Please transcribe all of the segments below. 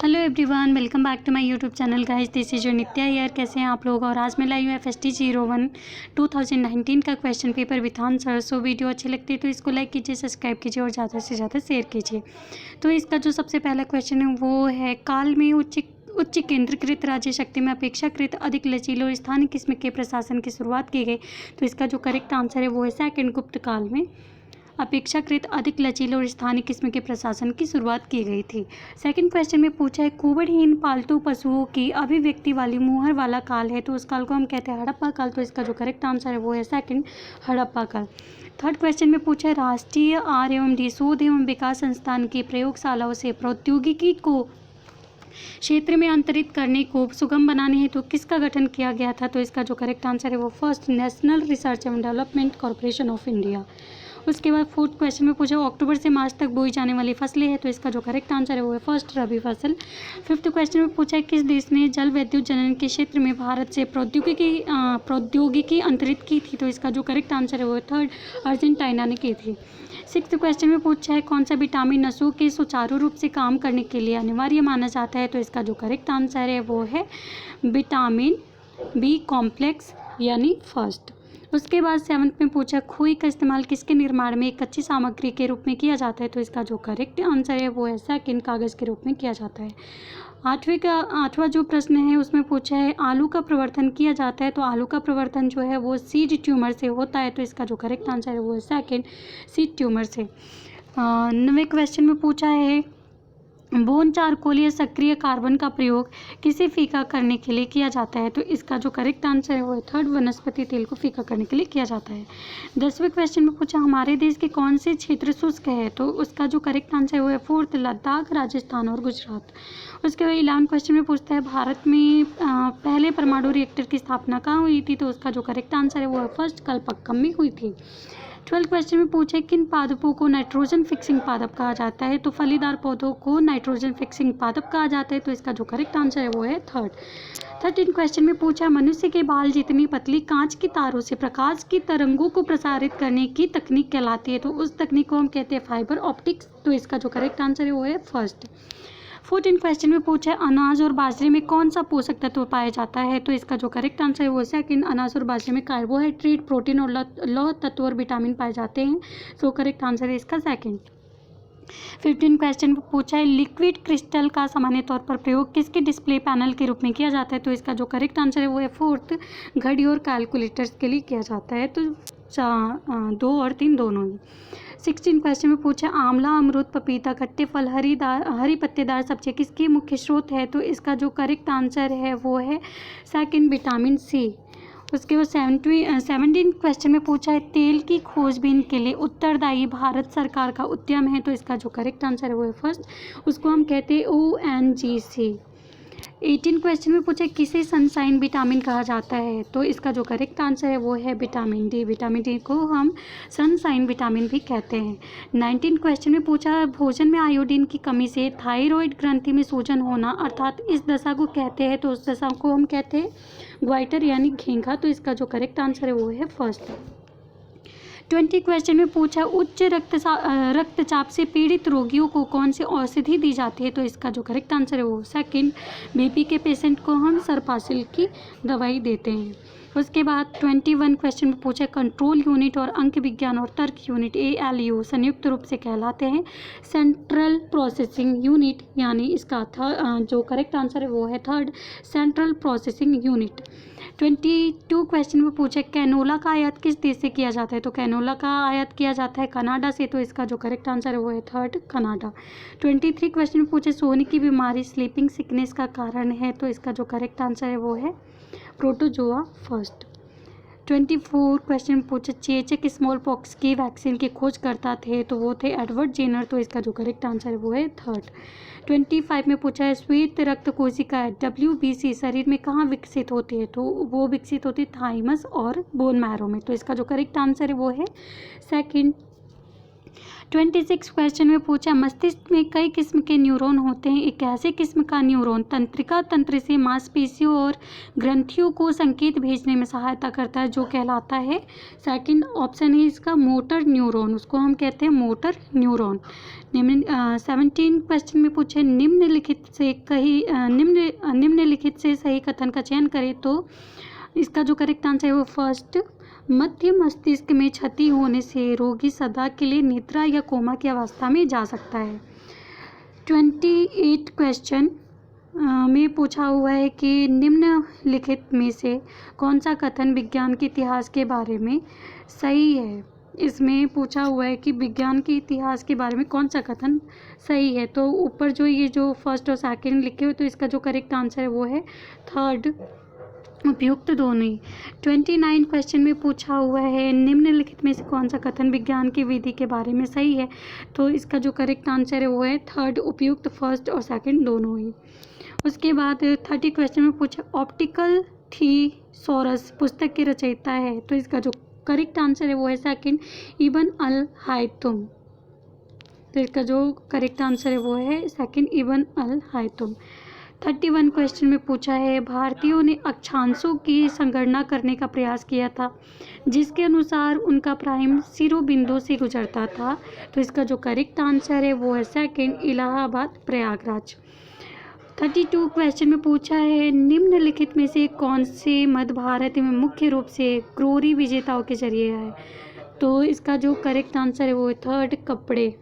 Hello everyone, welcome back to my YouTube channel guys. This is your Nitya यार। कैसे हैं आप लोग। और आज मैं लाई हूँ FST01 2019 का question paper with answer. So video अच्छी लगती है तो इसको लाइक कीजिए, सब्सक्राइब कीजिए और ज़्यादा से ज़्यादा शेयर कीजिए। तो इसका जो सबसे पहला क्वेश्चन है वो है, काल में उच्च केंद्रीकृत राज्य शक्ति में अपेक्षाकृत अधिक लचीले और स्थानीय किस्म के प्रशासन की शुरुआत की गई। तो इसका जो करेक्ट आंसर है वो है सेकंड, गुप्त काल में अपेक्षाकृत अधिक लचीले और स्थानीय किस्म के प्रशासन की शुरुआत की गई थी। सेकंड क्वेश्चन में पूछा है, कुबड़हीन पालतू पशुओं की अभिव्यक्ति वाली मुहर वाला काल है तो उस काल को हम कहते हैं हड़प्पा काल। तो इसका जो करेक्ट आंसर है वो है सेकंड, हड़प्पा काल। थर्ड क्वेश्चन में पूछा है, राष्ट्रीय R&D शोध एवं विकास संस्थान की प्रयोगशालाओं से प्रौद्योगिकी को क्षेत्र में अंतरित करने को सुगम बनाने हेतु किसका गठन किया गया था। तो इसका जो करेक्ट आंसर है वो फर्स्ट, नेशनल रिसर्च एवं डेवलपमेंट कॉर्पोरेशन ऑफ इंडिया। उसके बाद फोर्थ क्वेश्चन में पूछा, अक्टूबर से मार्च तक बोई जाने वाली फसलें हैं तो इसका जो करेक्ट आंसर है वो है फर्स्ट, रबी फसल। फिफ्थ क्वेश्चन में पूछा है, किस देश ने जल विद्युत जनन के क्षेत्र में भारत से प्रौद्योगिकी अंतरित की थी। तो इसका जो करेक्ट आंसर है वो है थर्ड, अर्जेंटीना ने की थी। सिक्स्थ क्वेश्चन में पूछा है, कौन सा विटामिन नसों के सुचारू रूप से काम करने के लिए अनिवार्य माना जाता है। तो इसका जो करेक्ट आंसर है वो है विटामिन B कॉम्प्लेक्स यानी फर्स्ट। उसके बाद सेवन्थ में पूछा, खोई का इस्तेमाल किसके निर्माण में एक कच्ची सामग्री के रूप में किया जाता है। तो इसका जो करेक्ट आंसर है वो है सेकंड, कागज़ के रूप में किया जाता है। आठवां जो प्रश्न है उसमें पूछा है, आलू का प्रवर्धन किया जाता है तो आलू का प्रवर्धन जो है वो सीड ट्यूमर से होता है। तो इसका जो करेक्ट आंसर है वो है सेकंड, सीड ट्यूमर से। 9वें क्वेश्चन में पूछा है, बोन चारकोल या सक्रिय कार्बन का प्रयोग किसे फीका करने के लिए किया जाता है। तो इसका जो करेक्ट आंसर है वो है थर्ड, वनस्पति तेल को फीका करने के लिए किया जाता है। 10वें क्वेश्चन में पूछा, हमारे देश के कौन से क्षेत्र शुष्क है। तो उसका जो करेक्ट आंसर है वो है फोर्थ, लद्दाख, राजस्थान और गुजरात। उसके बाद 11वें क्वेश्चन में पूछता है, भारत में पहले परमाणु रिएक्टर की स्थापना कहाँ हुई थी। तो उसका जो करेक्ट आंसर है वो है फर्स्ट, कलपक्कम में हुई थी। 12वें क्वेश्चन में पूछे, किन पादपों को नाइट्रोजन फिक्सिंग पादप कहा जाता है। तो फलीदार पौधों को नाइट्रोजन फिक्सिंग पादप कहा जाता है। तो इसका जो करेक्ट आंसर है वो है थर्ड। 13वें क्वेश्चन में पूछा, मनुष्य के बाल जितनी पतली कांच की तारों से प्रकाश की तरंगों को प्रसारित करने की तकनीक कहलाती है। तो उस तकनीक को हम कहते हैं फाइबर ऑप्टिक्स। तो इसका जो करेक्ट आंसर है वो है फर्स्ट। 14वें क्वेश्चन में पूछा है, अनाज और बाजरे में कौन सा पोषक तत्व पाया जाता है। तो इसका जो करेक्ट आंसर है वो सेकंड, अनाज और बाजरे में कार्बोहाइड्रेट, प्रोटीन और लौह तत्व और विटामिन पाए जाते हैं। तो करेक्ट आंसर है इसका सेकंड। 15वें क्वेश्चन में पूछा है, लिक्विड क्रिस्टल का सामान्य तौर पर प्रयोग किसके डिस्प्ले पैनल के रूप में किया जाता है। तो इसका जो करेक्ट आंसर है वो है फोर्थ, घड़ी और कैलकुलेटर्स के लिए किया जाता है। तो 2 और 3 दोनों ही। 16वें क्वेश्चन में पूछा, आंवला, अमरूद, पपीता, खट्टे फल, हरी पत्तेदार सब्जी किसके मुख्य स्रोत है। तो इसका जो करेक्ट आंसर है वो है सेकंड, विटामिन C। उसके बाद 17वें क्वेश्चन में पूछा है, तेल की खोजबीन के लिए उत्तरदायी भारत सरकार का उद्यम है। तो इसका जो करेक्ट आंसर है वो है फर्स्ट, उसको हम कहते हैं ONGC। 18 क्वेश्चन में पूछे, किसे सनशाइन विटामिन कहा जाता है। तो इसका जो करेक्ट आंसर है वो है विटामिन D। विटामिन D को हम सनशाइन विटामिन भी कहते हैं। 19 क्वेश्चन में पूछा, भोजन में आयोडीन की कमी से थायराइड ग्रंथि में सूजन होना अर्थात इस दशा को कहते हैं। तो उस दशा को हम कहते हैं ग्वाइटर यानी घेंघा। तो इसका जो करेक्ट आंसर है वो है फर्स्ट। 20 क्वेश्चन में पूछा, उच्च रक्तचाप से पीड़ित रोगियों को कौन सी औषधि दी जाती है। तो इसका जो करेक्ट आंसर है वो सेकंड, BP के पेशेंट को हम सरपासिल की दवाई देते हैं। उसके बाद 21 क्वेश्चन में पूछा, कंट्रोल यूनिट और अंक विज्ञान और तर्क यूनिट ALU संयुक्त रूप से कहलाते हैं सेंट्रल प्रोसेसिंग यूनिट, यानी इसका जो करेक्ट आंसर है वो है third, central processing unit. 22 question में पूछे, कैनोला का आयात किस देश से किया जाता है। तो कैनोला का आयात किया जाता है कनाडा से। तो इसका जो करेक्ट आंसर है वो है थर्ड, कनाडा। 23 क्वेश्चन में पूछे, सोने की बीमारी स्लीपिंग सिकनेस का कारण है। तो इसका जो करेक्ट आंसर है वो है प्रोटोजोआ फर्स्ट। 24 क्वेश्चन में पूछे, चेचक स्मॉल पॉक्स की वैक्सीन के खोजकर्ता थे। तो वो थे एडवर्ड जेनर। तो इसका जो करेक्ट आंसर है वो है थर्ड। 25 में पूछा है, श्वेत रक्त कोशिका WBC शरीर में कहाँ विकसित होती है। तो वो विकसित होती है थाइमस और बोन मैरो में। तो इसका जो करेक्ट आंसर है वो है सेकंड, 26 क्वेश्चन में पूछा मस्तिष्क में कई किस्म के न्यूरॉन होते हैं, एक ऐसे किस्म का न्यूरॉन तंत्रिका तंत्र से मांसपेशियों और ग्रंथियों को संकेत भेजने में सहायता करता है जो कहलाता है, सेकंड ऑप्शन है इसका मोटर न्यूरॉन, उसको हम कहते हैं मोटर न्यूरॉन। 17 क्वेश्चन में पूछे निम्नलिखित से सही कथन का चयन करें, तो इसका जो करेक्ट आंसर है वो फर्स्ट, मध्य मस्तिष्क में क्षति होने से रोगी सदा के लिए निद्रा या कोमा की अवस्था में जा सकता है। 28 क्वेश्चन में पूछा हुआ है कि निम्नलिखित में से कौन सा कथन विज्ञान के इतिहास के बारे में सही है। इसमें पूछा हुआ है कि विज्ञान के इतिहास के बारे में कौन सा कथन सही है, तो ऊपर जो ये जो फर्स्ट और सेकंड लिखे हुए, तो इसका जो करेक्ट आंसर है वो है थर्ड, उपयुक्त दोनों ही। 29 क्वेश्चन में पूछा हुआ है निम्नलिखित में से कौन सा कथन विज्ञान की विधि के बारे में सही है, तो इसका जो करेक्ट आंसर है वो है थर्ड, उपयुक्त फर्स्ट और सेकंड दोनों ही। उसके बाद 30 क्वेश्चन में पूछा ऑप्टिकल थीसॉरस पुस्तक के रचयिता है, तो इसका जो करेक्ट आंसर है वो है सेकंड, इब्न अल हैथम, तो इसका जो करेक्ट आंसर है वो है सेकंड, इब्न अल हैथम। 31 क्वेश्चन में पूछा है भारतीयों ने अक्षांशों की संगणना करने का प्रयास किया था जिसके अनुसार उनका प्राइम शिरोबिंदु से गुजरता था, तो इसका जो करेक्ट आंसर है वो है सेकंड, इलाहाबाद प्रयागराज। 32 क्वेश्चन में पूछा है निम्नलिखित में से कौन से मध्य भारत में मुख्य रूप से क्रोरी विजेताओं के जरिए है, तो इसका जो करेक्ट आंसर है वो है थर्ड, कपड़े।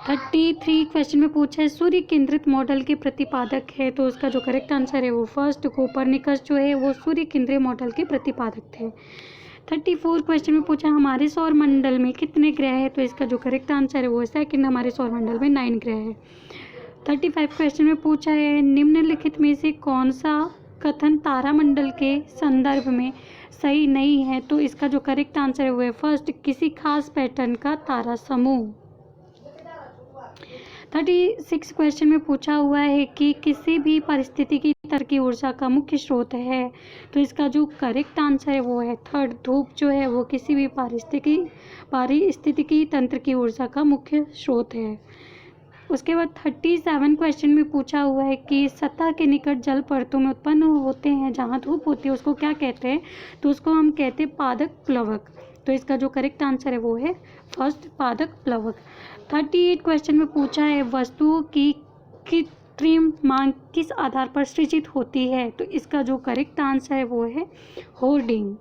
33 क्वेश्चन में पूछा है सूर्य केंद्रित मॉडल के प्रतिपादक है, तो उसका जो करेक्ट आंसर है वो फर्स्ट, कोपरनिकस जो है वो सूर्य केंद्रीय मॉडल के प्रतिपादक थे। 34 क्वेश्चन में पूछा हमारे सौर मंडल में कितने ग्रह हैं, तो इसका जो करेक्ट आंसर है वो है सेकंड, हमारे सौर मंडल में 9 ग्रह है। 35 क्वेश्चन में पूछा है निम्नलिखित में से कौन सा कथन तारामंडल के संदर्भ में सही नहीं है, तो इसका जो करेक्ट आंसर है वो है फर्स्ट, किसी खास पैटर्न का तारा समूह। 36 क्वेश्चन में पूछा हुआ है कि किसी भी परिस्थितिकी तंत्र की ऊर्जा का मुख्य स्रोत है, तो इसका जो करेक्ट आंसर है वो है थर्ड, धूप जो है वो किसी भी पारिस्थितिकी तंत्र की ऊर्जा का मुख्य स्रोत है। उसके बाद 37 क्वेश्चन में पूछा हुआ है कि सतह के निकट जल परतों में उत्पन्न होते हैं जहाँ धूप होती है उसको क्या कहते हैं, तो उसको हम कहते हैं पादक प्लवक, तो इसका जो करेक्ट आंसर है वो है फर्स्ट, पादक प्लवक। 38 क्वेश्चन में पूछा है वस्तुओं की कृत्रिम मांग किस आधार पर सृजित होती है, तो इसका जो करेक्ट आंसर है वो है होर्डिंग।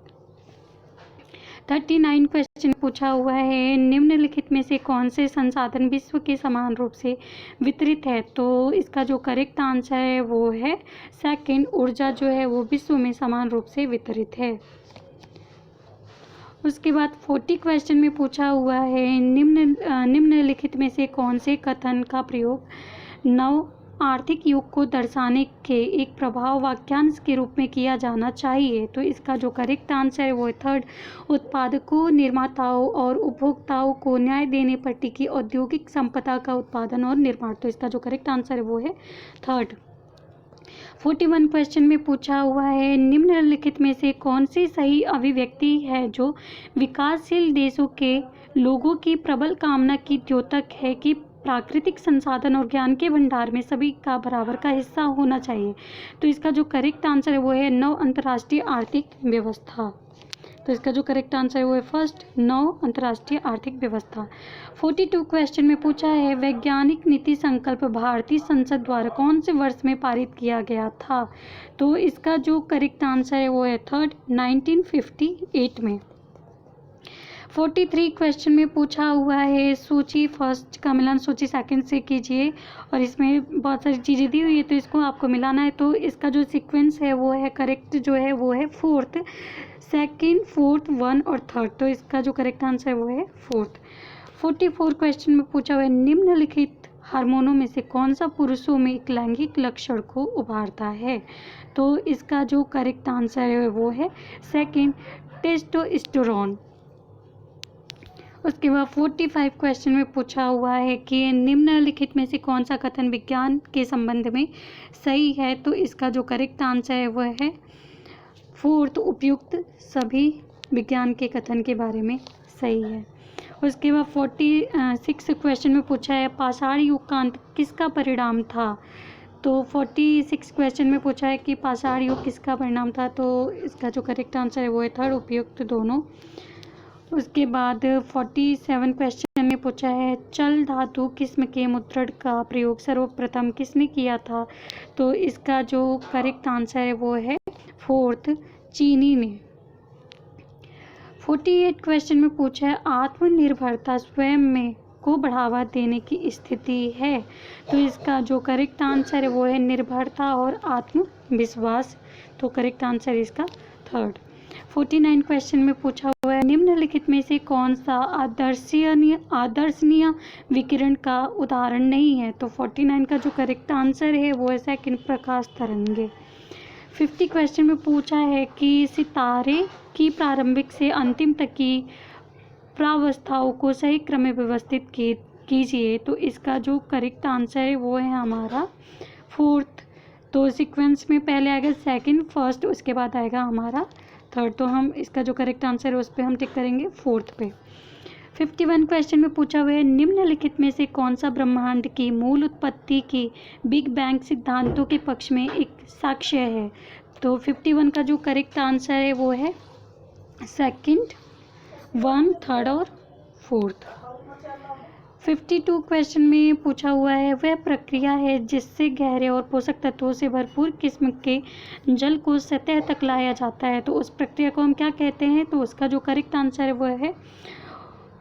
39 क्वेश्चन पूछा हुआ है निम्नलिखित में से कौन से संसाधन विश्व के समान रूप से वितरित है, तो इसका जो करेक्ट आंसर है वो है सेकंड, ऊर्जा जो है वो विश्व में समान रूप से वितरित है। उसके बाद 40 क्वेश्चन में पूछा हुआ है निम्नलिखित में से कौन से कथन का प्रयोग नव आर्थिक युग को दर्शाने के एक प्रभाव वाक्यांश के रूप में किया जाना चाहिए, तो इसका जो करेक्ट आंसर है वो है थर्ड, उत्पादकों, निर्माताओं और उपभोक्ताओं को न्याय देने पर टिकी औद्योगिक संपदा का उत्पादन और निर्माण, तो इसका जो करेक्ट आंसर है वो है थर्ड। 41 क्वेश्चन में पूछा हुआ है निम्नलिखित में से कौन सी सही अभिव्यक्ति है जो विकासशील देशों के लोगों की प्रबल कामना की द्योतक है कि प्राकृतिक संसाधन और ज्ञान के भंडार में सभी का बराबर का हिस्सा होना चाहिए, तो इसका जो करेक्ट आंसर है वो है नव अंतर्राष्ट्रीय आर्थिक व्यवस्था, तो इसका जो करेक्ट आंसर है वो है फर्स्ट, नव अंतर्राष्ट्रीय आर्थिक व्यवस्था। 42 क्वेश्चन में पूछा है वैज्ञानिक नीति संकल्प भारतीय संसद द्वारा कौन से वर्ष में पारित किया गया था, तो इसका जो करेक्ट आंसर है वो है थर्ड, 1958 में। 43 क्वेश्चन में पूछा हुआ है सूची फर्स्ट का मिलान सूची सेकंड से कीजिए, और इसमें बहुत सारी चीज़ें दी हुई है तो इसको आपको मिलाना है, तो इसका जो सीक्वेंस है वो है करेक्ट जो है वो है फोर्थ, सेकंड, फोर्थ, वन और थर्ड, तो इसका जो करेक्ट आंसर है वो है फोर्थ। 44 क्वेश्चन में पूछा हुआ है निम्नलिखित हार्मोनों में से कौन सा पुरुषों में एक लैंगिक लक्षण को उभारता है, तो इसका जो करेक्ट आंसर है वो है सेकंड, टेस्टोस्टेरोन। उसके बाद 45 क्वेश्चन में पूछा हुआ है कि निम्नलिखित में से कौन सा कथन विज्ञान के संबंध में सही है, तो इसका जो करेक्ट आंसर है वह है फोर्थ, उपयुक्त सभी विज्ञान के कथन के बारे में सही है। उसके बाद 46 क्वेश्चन में पूछा है पाषाण युग का अंत किसका परिणाम था। तो 46 क्वेश्चन में पूछा है कि पाषाण युग किसका परिणाम था। तो इसका जो करेक्ट आंसर है वो है थर्ड, उपयुक्त दोनों। उसके बाद 47 क्वेश्चन में पूछा है चल धातु किस्म के मुद्रण का प्रयोग सर्वप्रथम किसने किया था। तो इसका जो करेक्ट आंसर है वो है फोर्थ, चीनी ने। 48 क्वेश्चन में पूछा है आत्मनिर्भरता स्वयं में को बढ़ावा देने की स्थिति है। तो इसका जो करेक्ट आंसर है वो है निर्भरता और आत्मविश्वास। तो करेक्ट आंसर इसका थर्ड। 49 क्वेश्चन में पूछा हुआ है निम्नलिखित में से कौन सा आदर्शनीय विकिरण का उदाहरण नहीं है। तो 49 का जो करेक्ट आंसर है वो है सेकंड, प्रकाश तरंगे। 50 क्वेश्चन में पूछा है कि सितारे की प्रारंभिक से अंतिम तक की प्रावस्थाओं को सही क्रम में व्यवस्थित कीजिए। तो इसका जो करेक्ट आंसर है वो है हमारा फोर्थ। तो सीक्वेंस में पहले आएगा सेकंड, फर्स्ट, उसके बाद आएगा हमारा थर्ड। तो हम इसका जो करेक्ट आंसर है उस पर हम टिक करेंगे फोर्थ पे। 51 क्वेश्चन में पूछा हुआ है निम्नलिखित में से कौन सा ब्रह्मांड की मूल उत्पत्ति की बिग बैंग सिद्धांतों के पक्ष में एक साक्ष्य है। तो 51 का जो करेक्ट आंसर है वो है सेकंड, वन, थर्ड और फोर्थ। 52 क्वेश्चन में पूछा हुआ है वह प्रक्रिया है जिससे गहरे और पोषक तत्वों से भरपूर किस्म के जल को सतह तक लाया जाता है। तो उस प्रक्रिया को हम क्या कहते हैं। तो उसका जो करेक्ट आंसर है वो है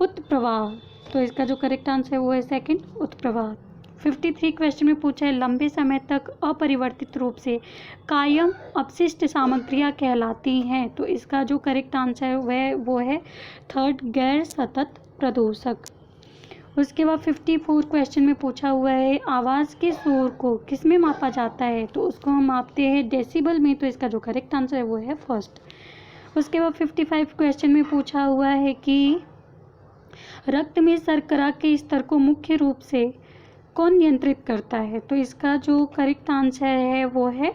उत्प्रवाह। तो इसका जो करेक्ट आंसर है वो है सेकंड, उत्प्रवाह। 53 क्वेश्चन में पूछा है लंबे समय तक अपरिवर्तित रूप से कायम अपशिष्ट सामग्रियां कहलाती हैं। तो इसका जो करेक्ट आंसर है वो है थर्ड, गैर सतत प्रदूषक। उसके बाद 54 क्वेश्चन में पूछा हुआ है आवाज़ के शोर को किस में मापा जाता है। तो उसको हम मापते हैं डेसिबल में। तो इसका जो करेक्ट आंसर है वो है फर्स्ट। उसके बाद 55 क्वेश्चन में पूछा हुआ है कि रक्त में शर्करा के स्तर को मुख्य रूप से कौन नियंत्रित करता है। तो इसका जो करेक्ट आंसर है वो है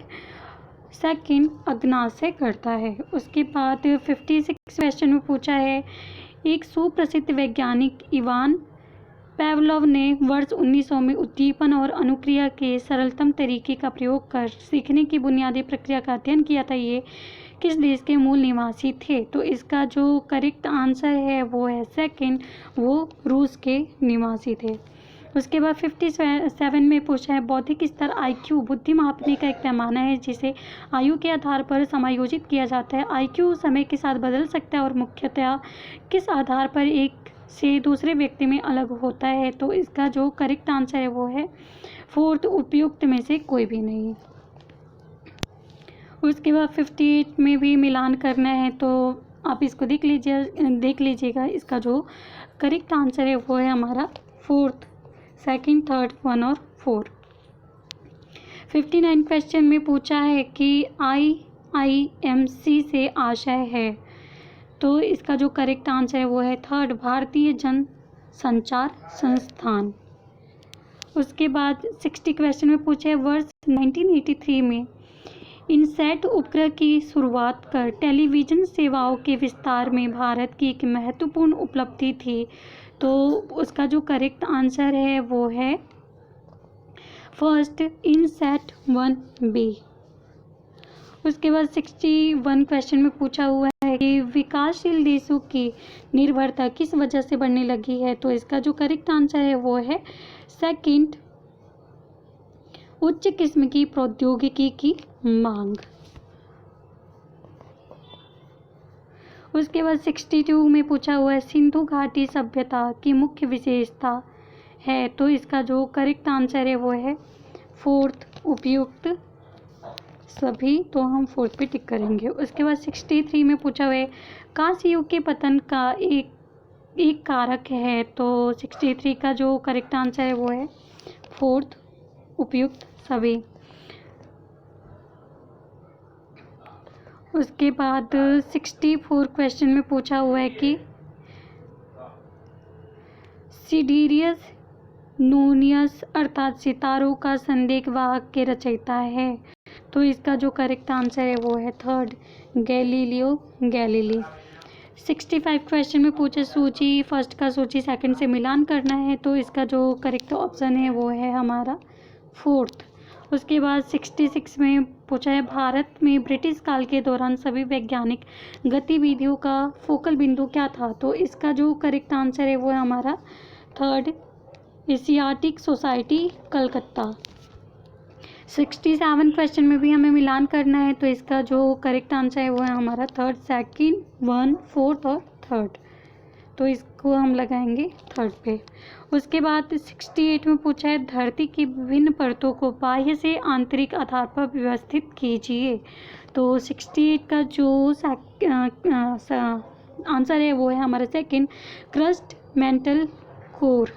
सेकंड, अग्नाशय करता है। उसके बाद 56 क्वेश्चन में पूछा है एक सुप्रसिद्ध वैज्ञानिक इवान पेवलोव ने वर्ष 1900 में उद्दीपन और अनुक्रिया के सरलतम तरीके का प्रयोग कर सीखने की बुनियादी प्रक्रिया का अध्ययन किया था। ये किस देश के मूल निवासी थे। तो इसका जो करेक्ट आंसर है वो है सेकंड, वो रूस के निवासी थे। उसके बाद 57 में पूछा है बौद्धिक स्तर IQ बुद्धि मापने का एक पैमाना है जिसे आयु के आधार पर समायोजित किया जाता है। IQ समय के साथ बदल सकता है और मुख्यतः किस आधार पर एक से दूसरे व्यक्ति में अलग होता है। तो इसका जो करेक्ट आंसर है वो है फोर्थ, उपयुक्त में से कोई भी नहीं। उसके बाद 58 में भी मिलान करना है। तो आप इसको देख लीजिएगा। इसका जो करेक्ट आंसर है वो है हमारा फोर्थ, सेकंड, थर्ड, वन और फोर। 59 क्वेश्चन में पूछा है कि IIMC से आशय है। तो इसका जो करेक्ट आंसर है वो है थर्ड, भारतीय जन संचार संस्थान। उसके बाद 60 क्वेश्चन में पूछा है वर्ष 1983 में इनसैट उपग्रह की शुरुआत कर टेलीविज़न सेवाओं के विस्तार में भारत की एक महत्वपूर्ण उपलब्धि थी। तो उसका जो करेक्ट आंसर है वो है फर्स्ट, इनसैट 1B। उसके बाद 61 क्वेश्चन में पूछा हुआ है कि विकासशील देशों की निर्भरता किस वजह से बढ़ने लगी है। तो इसका जो करेक्ट आंसर है वो है सेकंड, उच्च किस्म की प्रौद्योगिकी की मांग। उसके बाद 62 में पूछा हुआ है सिंधु घाटी सभ्यता की मुख्य विशेषता है। तो इसका जो करेक्ट आंसर है वो है फोर्थ, उपयुक्त सभी। तो हम फोर्थ पे टिक करेंगे। उसके बाद 63 में पूछा हुआ है कांस्य युग के पतन का एक कारक है। तो 63 का जो करेक्ट आंसर है वो है फोर्थ, उपयुक्त सभी। उसके बाद 64 क्वेश्चन में पूछा हुआ है कि सिडिरियस नूनियस अर्थात सितारों का संदेश वाहक के रचयिता है। तो इसका जो करेक्ट आंसर है वो है थर्ड, गैलीलियो गैलीली। 65 क्वेश्चन में पूछे सूची फर्स्ट का सूची सेकंड से मिलान करना है, तो इसका जो करेक्ट ऑप्शन है वो है हमारा फोर्थ। उसके बाद 66 में पूछा है भारत में ब्रिटिश काल के दौरान सभी वैज्ञानिक गतिविधियों का फोकल बिंदु क्या था, तो इसका जो करेक्ट आंसर है वो है हमारा third, Asiatic society Calcutta. 67 question में भी हमें मिलान करना है, तो इसका जो करेक्ट आंसर है वो है हमारा थर्ड, सेकंड, वन, फोर्थ और थर्ड, तो इसको हम लगाएंगे थर्ड पे। उसके बाद 68 में पूछा है धरती की विभिन्न परतों को बाह्य से आंतरिक आधार पर व्यवस्थित कीजिए, तो 68 का जो आंसर है वो है हमारा सेकंड, क्रस्ट, मेंटल, कोर।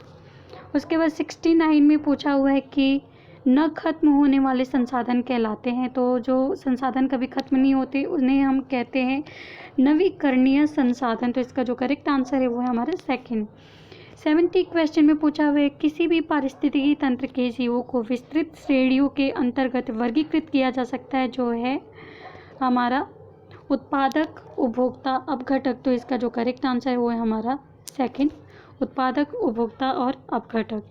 उसके बाद 69 में पूछा हुआ है कि न खत्म होने वाले संसाधन कहलाते हैं, तो जो संसाधन कभी खत्म नहीं होते उन्हें हम कहते हैं नवीकरणीय संसाधन, तो इसका जो करेक्ट आंसर है वो है हमारा सेकंड। 70 क्वेश्चन में पूछा हुआ है किसी भी पारिस्थितिकी तंत्र के जीवों को विस्तृत श्रेणियों के अंतर्गत वर्गीकृत किया जा सकता है, जो है हमारा उत्पादक, उपभोक्ता, अपघटक, तो इसका जो करेक्ट आंसर है वो है हमारा सेकंड, उत्पादक, उपभोक्ता और अपघटक।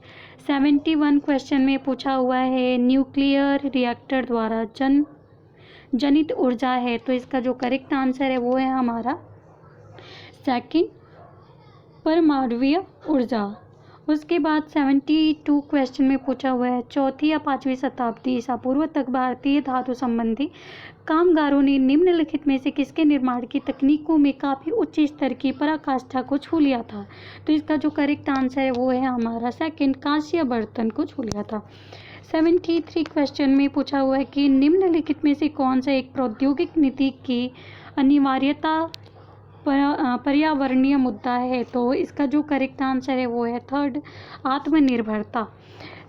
71 क्वेश्चन में पूछा हुआ है न्यूक्लियर रिएक्टर द्वारा जनित ऊर्जा है, तो इसका जो करेक्ट आंसर है वो है हमारा सेकंड, परमाणुवीय ऊर्जा। उसके बाद 72 क्वेश्चन में पूछा हुआ है चौथी या 5वीं शताब्दी ईसा पूर्व तक भारतीय धातु संबंधी कामगारों ने निम्नलिखित में से किसके निर्माण की तकनीकों में काफ़ी उच्च स्तर की पराकाष्ठा को छू लिया था, तो इसका जो करेक्ट आंसर है वो है हमारा सेकंड, कांस्य बर्तन को छू लिया था। 73 क्वेश्चन में पूछा हुआ है कि निम्नलिखित में से कौन सा एक प्रौद्योगिक नीति की अनिवार्यता पर्यावरणीय मुद्दा है, तो इसका जो करेक्ट आंसर है वो है थर्ड, आत्मनिर्भरता।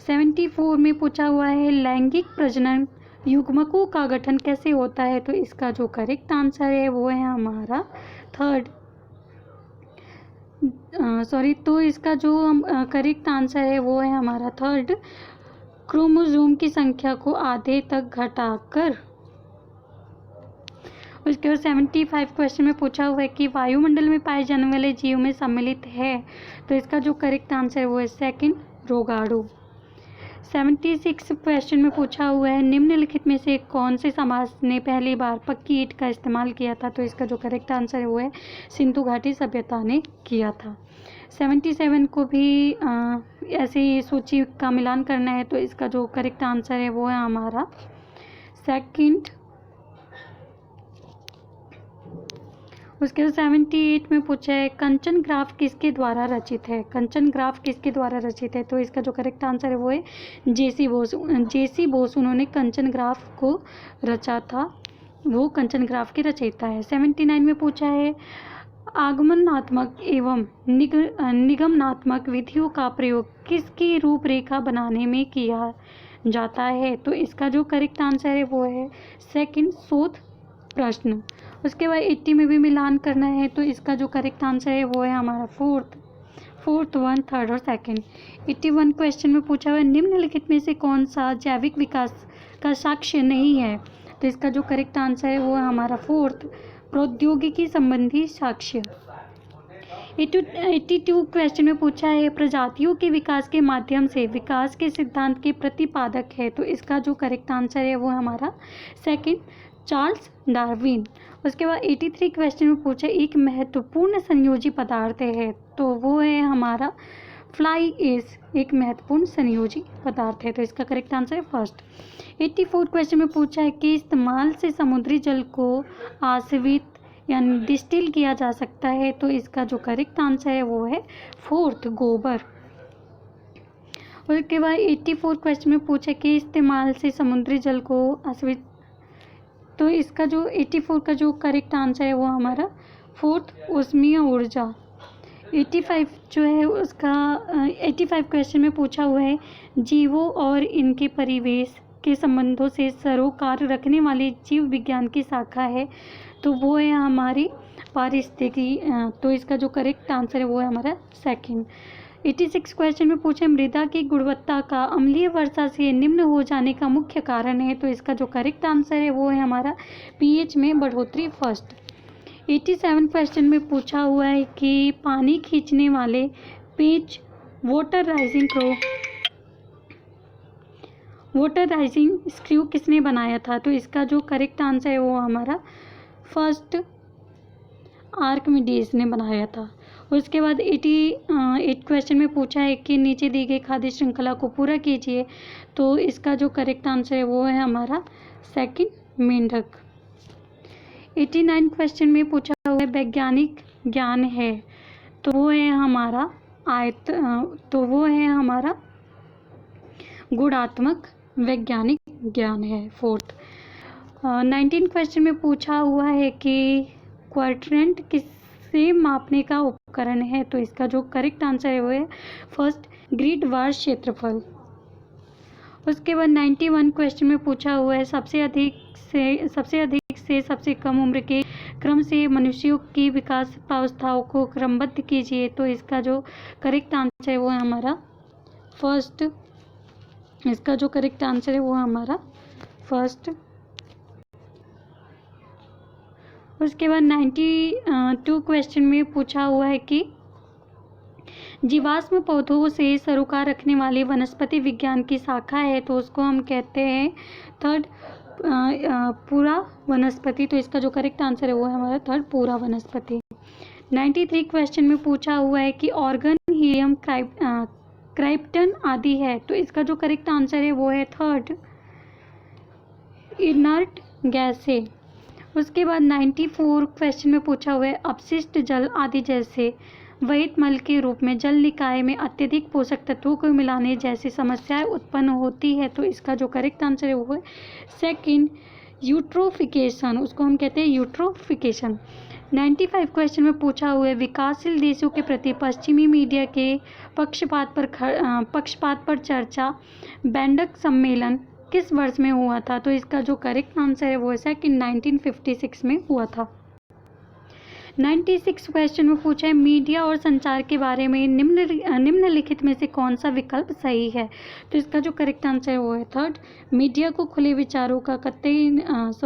74 में पूछा हुआ है लैंगिक प्रजनन युग्मकों का गठन कैसे होता है, तो इसका जो करेक्ट आंसर है वो है हमारा थर्ड, तो इसका जो करेक्ट आंसर है वो है हमारा थर्ड, क्रोमोसोम की संख्या को आधे तक घटाकर। उसके बाद 75 क्वेश्चन में पूछा हुआ है कि वायुमंडल में पाए जाने वाले जीव में सम्मिलित है, तो इसका जो करेक्ट आंसर है वो है सेकंड, रोगाणु। 76 क्वेश्चन में पूछा हुआ है निम्नलिखित में से कौन से समाज ने पहली बार पक्की ईंट का इस्तेमाल किया था, तो इसका जो करेक्ट आंसर है वो है सिंधु घाटी सभ्यता ने किया था। 77 को भी ऐसी सूची का मिलान करना है, तो इसका जो करेक्ट आंसर है वो है हमारा सेकंड। उसके बाद 78 में पूछा है कंचन ग्राफ किसके द्वारा रचित है, कंचन ग्राफ किसके द्वारा रचित है, तो इसका जो करेक्ट आंसर है वो है जेसी बोस उन्होंने कंचन ग्राफ को रचा था, वो कंचन ग्राफ के रचयिता है। 79 में पूछा है आगमनात्मक एवं निगमनात्मक विधियों का प्रयोग किसकी रूपरेखा बनाने में किया जाता है, तो इसका जो करेक्ट आंसर है वो है सेकंड, शोध प्रश्न। उसके बाद 80 में भी मिलान करना है, तो इसका जो करेक्ट आंसर है वो है हमारा फोर्थ, वन, थर्ड और सेकंड। 81 क्वेश्चन में पूछा हुआ है निम्नलिखित में से कौन सा जैविक विकास का साक्ष्य नहीं है, तो इसका जो करेक्ट आंसर है वो है हमारा फोर्थ, प्रौद्योगिकी संबंधी साक्ष्य। 82 क्वेश्चन में पूछा है प्रजातियों के विकास के माध्यम से विकास के सिद्धांत के प्रतिपादक है, तो इसका जो करेक्ट आंसर है वो हमारा सेकंड, चार्ल्स डार्विन। उसके बाद 83 क्वेश्चन में पूछा एक महत्वपूर्ण संयोजी पदार्थ है, तो वो है हमारा फ्लाई एश, एक महत्वपूर्ण संयोजी पदार्थ है, तो इसका करेक्ट आंसर है फर्स्ट। 84 क्वेश्चन में पूछा है कि इस्तेमाल से समुद्री जल को आश्रित यानी डिस्टिल किया जा सकता है, तो इसका जो करेक्ट आंसर है वो है फोर्थ, गोबर। उसके बाद 84 क्वेश्चन में पूछा कि इस्तेमाल से समुद्री जल को आश्रित, तो इसका जो 84 का जो करेक्ट आंसर है वो हमारा फोर्थ, ऊष्मीय ऊर्जा। 85 जो है उसका 85 क्वेश्चन में पूछा हुआ है जीवों और इनके परिवेश के संबंधों से सरोकार रखने वाली जीव विज्ञान की शाखा है, तो वो है हमारी पारिस्थितिकी, तो इसका जो करेक्ट आंसर है वो है हमारा सेकंड। 86 क्वेश्चन में पूछे मृदा की गुणवत्ता का अम्लीय वर्षा से निम्न हो जाने का मुख्य कारण है, तो इसका जो करेक्ट आंसर है वो है हमारा पीएच में बढ़ोतरी फर्स्ट। 87 क्वेश्चन में पूछा हुआ है कि पानी खींचने वाले पेंच वाटर राइजिंग स्क्रू किसने बनाया था? तो इसका जो करेक्ट आंसर है वो हमारा फर्स्ट आर्किमिडीज ने बनाया था। उसके बाद 88 क्वेश्चन में पूछा है कि नीचे दी गई खाद्य श्रृंखला को पूरा कीजिए। तो इसका जो करेक्ट आंसर है वो है हमारा सेकंड मेंढक। 89 क्वेश्चन में पूछा हुआ है वैज्ञानिक ज्ञान है, तो वो है हमारा गुणात्मक वैज्ञानिक ज्ञान है, फोर्थ। 19 क्वेश्चन में पूछा हुआ है कि क्वाड्रेंट किससे मापने का उपकरण है? तो इसका जो करेक्ट आंसर है वो है फर्स्ट ग्रिड वार क्षेत्रफल। उसके बाद 91 क्वेश्चन में पूछा हुआ है सबसे अधिक से सबसे कम उम्र के क्रम से मनुष्यों की विकास अवस्थाओं को क्रमबद्ध कीजिए। तो इसका जो करेक्ट आंसर है वो है हमारा फर्स्ट। इसका जो करेक्ट आंसर है वो हमारा फर्स्ट। उसके बाद 92 क्वेश्चन में पूछा हुआ है कि जीवाश्म पौधों से सरोकार रखने वाली वनस्पति विज्ञान की शाखा है, तो उसको हम कहते हैं थर्ड पूरा वनस्पति। तो इसका जो करेक्ट आंसर है वो है हमारा थर्ड पूरा वनस्पति। 93 क्वेश्चन में पूछा हुआ है कि ऑर्गन हीलियम क्राइप्टन आदि है, तो इसका जो करेक्ट आंसर है वो है थर्ड इनर्ट गैस है। उसके बाद 94 क्वेश्चन में पूछा हुआ है अपशिष्ट जल आदि जैसे वहित मल के रूप में जल निकाय में अत्यधिक पोषक तत्वों को मिलाने जैसी समस्याएं उत्पन्न होती है। तो इसका जो करेक्ट आंसर है वो है सेकंड यूट्रोफिकेशन, उसको हम कहते हैं यूट्रोफिकेशन। 95 क्वेश्चन में पूछा हुआ है विकासशील देशों के प्रति पश्चिमी मीडिया के पक्षपात पर चर्चा बैंडक सम्मेलन किस वर्ष में हुआ था? तो इसका जो करेक्ट आंसर है वो है सेकंड 1956 में हुआ था। 96 क्वेश्चन में पूछा है मीडिया और संचार के बारे में निम्नलिखित में से कौन सा विकल्प सही है? तो इसका जो करेक्ट आंसर है वो है थर्ड मीडिया को खुले विचारों का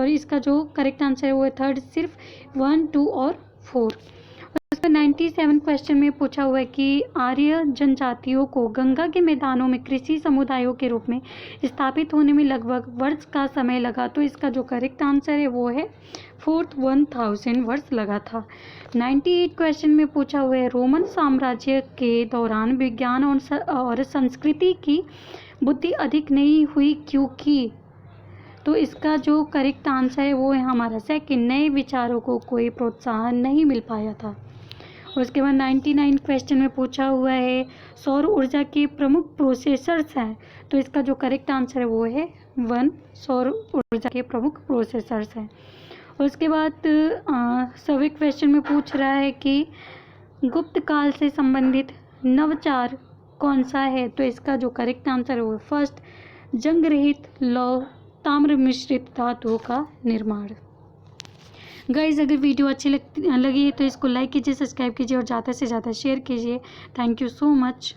इसका जो करेक्ट आंसर है वो है थर्ड सिर्फ 1, 2 और 4। उसका 97 क्वेश्चन में पूछा हुआ है कि आर्य जनजातियों को गंगा के मैदानों में कृषि समुदायों के रूप में स्थापित होने में लगभग वर्ष का समय लगा। तो इसका जो करेक्ट आंसर है वो है फोर्थ 1000 वर्ष लगा था। 98 क्वेश्चन में पूछा हुआ है रोमन साम्राज्य के दौरान विज्ञान और संस्कृति की बुद्धि अधिक नहीं हुई क्योंकि? तो इसका जो करेक्ट आंसर है वो है हमारा सेकंड नए विचारों को कोई प्रोत्साहन नहीं मिल पाया था। उसके बाद 99 क्वेश्चन में पूछा हुआ है सौर ऊर्जा के प्रमुख प्रोसेसर्स हैं, तो इसका जो करेक्ट आंसर है वो है 1 सौर ऊर्जा के प्रमुख प्रोसेसर्स हैं। उसके बाद 100वें क्वेश्चन में पूछ रहा है कि गुप्त काल से संबंधित नवाचार कौन सा है? तो इसका जो करेक्ट आंसर है वो है फर्स्ट जंग रहित लौह ताम्र मिश्रित धातुओं का निर्माण। गाइस अगर वीडियो अच्छी लगी है तो इसको लाइक कीजिए, सब्सक्राइब कीजिए और ज़्यादा से ज़्यादा शेयर कीजिए। Thank you so much.